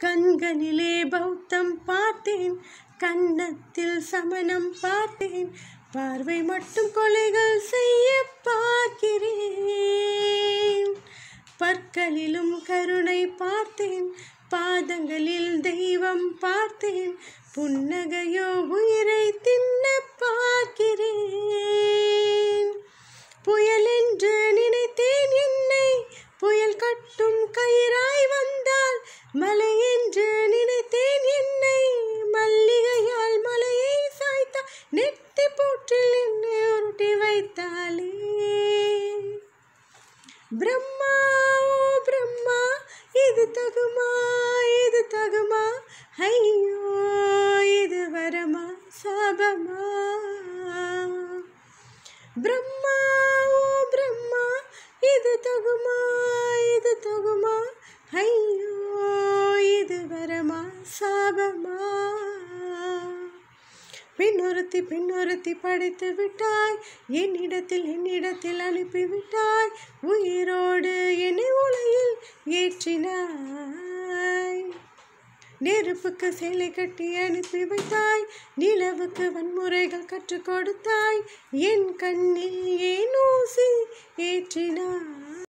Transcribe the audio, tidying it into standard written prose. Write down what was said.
கண்களிலே பௌத்தம் பார்த்தேன், கன்னத்தில் சமணம் பார்த்தேன், பார்வை மட்டும் கொலைகள் செய்ய பார்க்கிறேன். பற்களிலும் கருணை பார்த்தேன், பாதங்களில் தெய்வம் பார்த்தேன், புன்னகையோ உயிரை தின்ன பார்க்கிறேன். புயல் என்று நினைத்தேன் என்னை, புயல் கட்டும் கயிறாய் வந்தால், மலை என்று நினைத்தேன் என்னை, மல்லிகையால் மலையை சாய்த்தால், நெத்தி போற்றில் என்னை உருட்டி வைத்தாளே. பிரம்மா ஓ பிரம்மா, இது தகுமா இது தகுமா, ஐயோ இது வரமா சாபமா. பிரம்மா ஓ பிரம்மா, இது தகுமா இது தகுமா, ஐயோ இது வரமா சாபமா. பெண்ணொருத்தி படைத்து விட்டாய், என்னிடத்தில் அனுப்பிவிட்டாய், உயிரோடு என்னை உலையில் ஏற்றினாய். நெருப்புக்கு சேலை கட்டி அனுப்பி வைத்தாய், நிலவுக்கு வன்முறைகள் கற்றுக் கொடுத்தாய், என் கண்ணில் ஏன் ஊசி ஏற்றினாய்.